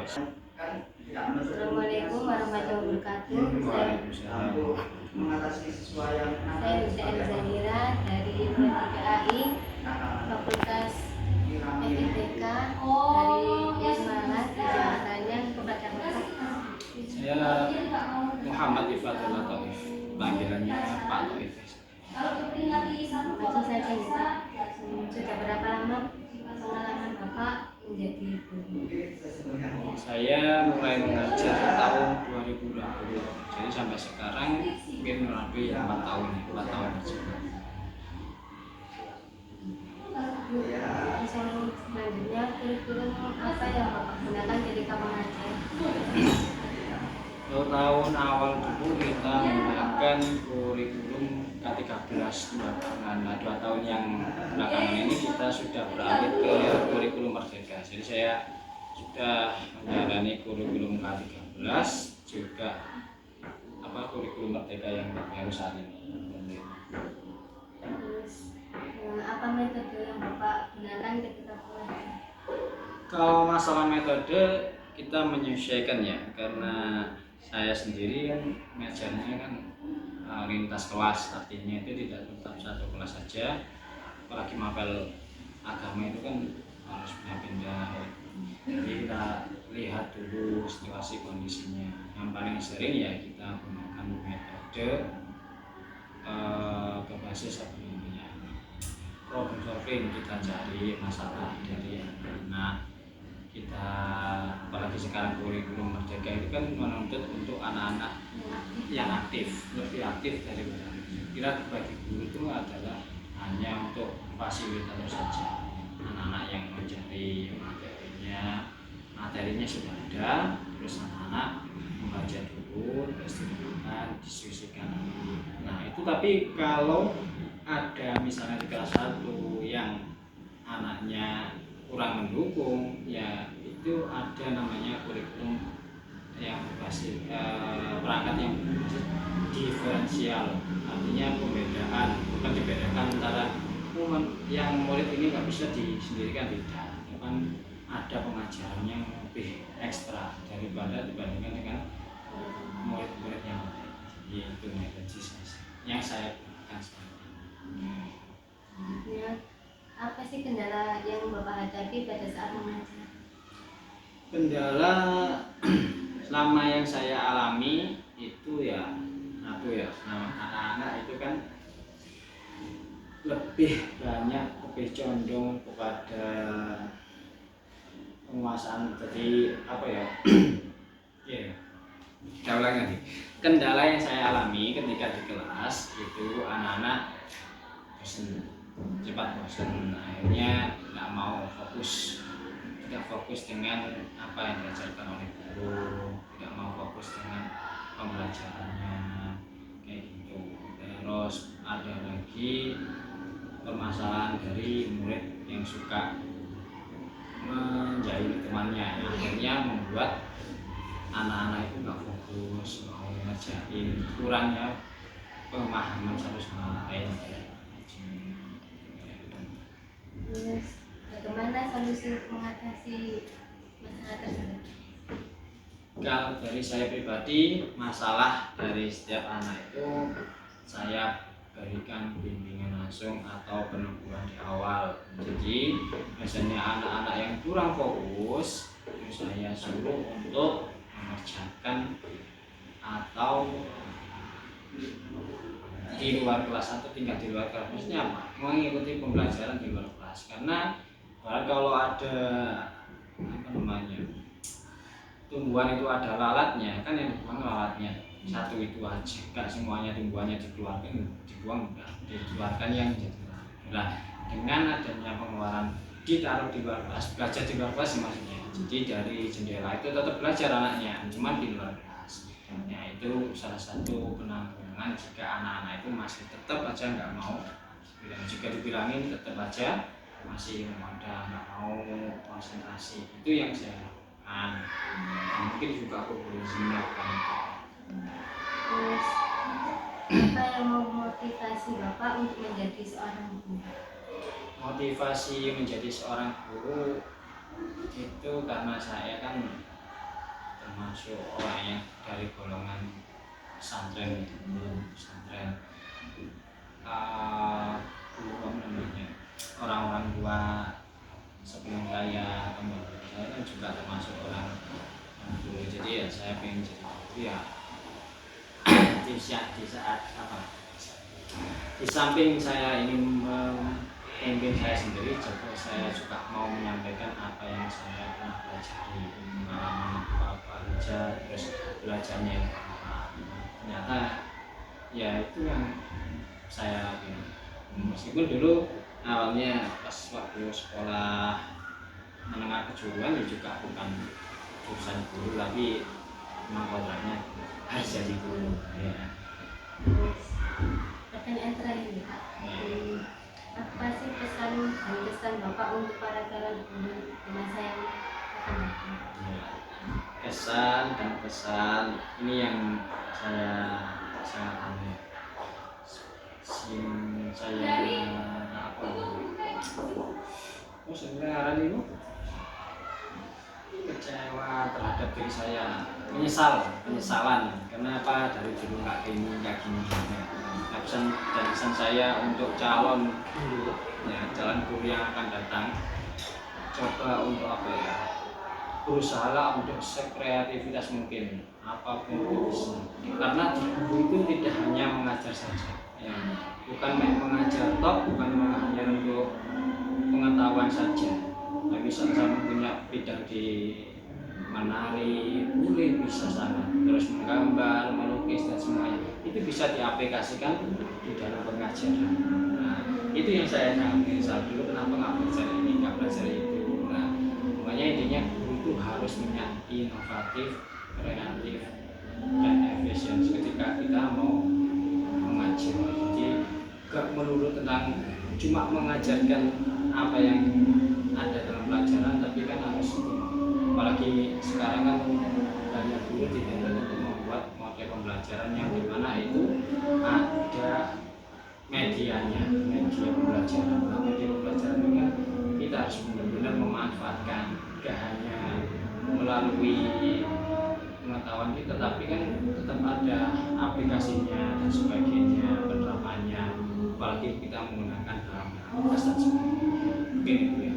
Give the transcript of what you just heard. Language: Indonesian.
Assalamualaikum warahmatullahi wabarakatuh. Saya Nusa Elzanira dari P3AI Fakultas FITK dari Wisma Jabatannya kepada Bapak. Saya Muhammad Ifatullah Taif, panggilannya Pak Taif. Langsung saja ya Pak. Sudah berapa lama pengalaman Bapak menjadi guru? Saya mulai mengajar tahun 2020, jadi sampai sekarang mungkin lebih 4 tahun juga. Selanjutnya kurikulum apa yang Bapak gunakan ketika mengajar? Kalau tahun awal dulu kita menggunakan kurikulum K13 nah 2 tahun yang belakangan ini kita sudah beralih ke kurikulum Merdeka. Jadi saya sudah menjalani kurikulum K13 juga kurikulum Merdeka yang baru saat ini. Terus apa metode yang Bapak gunakan ketika mengajar? Kalau masalah metode kita menyesuaikan ya, karena saya sendiri kan mengajarnya kan lintas kelas, artinya itu tidak tetap satu kelas saja. Apalagi mapel agama itu kan harus pindah-pindah. Jadi kita lihat dulu situasi kondisinya. Yang paling sering ya kita gunakan metode berbasis apa namanya problem solving. Kita cari masalah dari anak kita, apalagi sekarang kurikulum Merdeka itu kan menuntut untuk anak-anak yang aktif, lebih aktif dari kira bagi guru itu adalah hanya untuk fasilitator saja. Anak-anak yang mencari materinya sudah ada, terus anak-anak membaca dulu, terus diskusikan. Nah itu, tapi kalau ada misalnya di kelas 1 yang anaknya kurang mendukung, ya itu ada namanya kurikulum yang berbasis perangkat yang diferensial, artinya pembedaan, bukan dibedakan antara yang murid ini nggak bisa disendirikan, tidak, kan ada pengajaran yang lebih ekstra dibandingkan dengan murid-murid yang lain. Itu metode yang saya gunakan sekarang. Apa sih kendala yang Bapak hadapi pada saat mengajar? Kendala selama yang saya alami itu ya anak-anak itu kan lebih condong kepada penguasaan. Jadi saya ulang lagi. Kendala yang saya alami ketika di kelas itu anak-anak cepat bosan, akhirnya nggak mau tidak fokus dengan apa yang diajarkan oleh guru, tidak mau fokus dengan pembelajarannya kayak gitu. Terus ada lagi permasalahan dari murid yang suka menjahili temannya, akhirnya membuat anak-anak itu nggak fokus mau ngerjain, kurangnya pemahaman satu sama lain. Terus bagaimana solusi mengatasi masalah tersebut? Kalau dari saya pribadi, masalah dari setiap anak itu saya berikan bimbingan langsung atau peneguhan di awal. Jadi biasanya anak-anak yang kurang fokus itu saya suruh untuk mengerjakan atau di luar kelas atau tinggal di luar kelas. Maksudnya apa? Mengikuti pembelajaran di luar kelas. Karena kalau ada tumbuhan itu ada lalatnya, kan yang dibuang lalatnya satu itu aja, enggak semuanya tumbuhannya dibuang enggak, dikeluarkan yang jadi lalat. Nah, dengan adanya pengeluaran ditaruh di luar kelas, belajar di luar kelas maksudnya. Jadi dari jendela itu tetap belajar anaknya, cuma di luar kelas. Ya itu salah satu penanggulangan jika anak-anak itu masih tetap aja nggak mau, jika dibilangin tetap aja masih nggak mau konsentrasi. Itu yang saya lakukan. Mungkin juga aku boleh siapkan. Terus apa yang memotivasi Bapak untuk menjadi seorang guru? Motivasi menjadi seorang guru itu karena saya kan termasuk orang yang dari golongan pesantren pesantren apa namanya, orang-orang tua sebelum saya kembali, saya kan juga termasuk orang dulu, jadi ya saya pengen jadi guru ya. Di saat apa, di samping saya ingin memimpin saya sendiri, juga saya juga mau menyampaikan apa yang saya pernah pelajari, pengalaman apa aja, terus belajarnya yang apa. Ternyata ya itu yang saya lakuin. Meskipun dulu awalnya pas waktu sekolah menengah kejuruan ya juga bukan jurusan guru, tapi memang kontraknya harus jadi guru ya. Pertanyaan terakhir nih Pak, apa sih pesan dan kesan Bapak untuk para calon guru di masa yang akan datang? Ya. Kesan dan pesan ini yang saya sangat aneh. Saya apa? Oh sebenarnya ini kecewa terhadap diri saya, penyesalan. Kenapa dari dulu nggak gini. Nah, pesan dan kesan saya untuk calon guru, ya calon guru yang akan datang, coba untuk apa ya? Berusahalah untuk sekreativitas mungkin, apapun itu bisa. Karena guru itu tidak hanya mengajar saja, ya. Bukan mengajar tok, bukan hanya untuk pengetahuan saja. Tapi sama-sama punya bidang di menari, boleh bisa sana, terus menggambar, melukis dan semuanya. Itu bisa diaplikasikan di dalam pengajaran. Nah, itu yang saya ngambil saat dulu, kenapa nggak belajar ini, nggak belajar itu. Nah, makanya intinya guru itu harus punya inovatif, kreatif, dan efisien ketika kita mau mengajar. Jadi gak melulu tentang cuma mengajarkan apa yang ada dalam pelajaran, tapi kan harus, apalagi sekarang kan banyak guru dituntut untuk membuat model pembelajaran yang dimana itu ada media pembelajaran. Nah, media pembelajaran ini kan kita harus benar-benar memanfaatkan, gak hanya melalui pengetahuan kita, tapi kan tetap ada aplikasinya dan sebagainya, penerapannya, apalagi kita menggunakan bahan bekas dan sebagainya. Mungkin itu ya.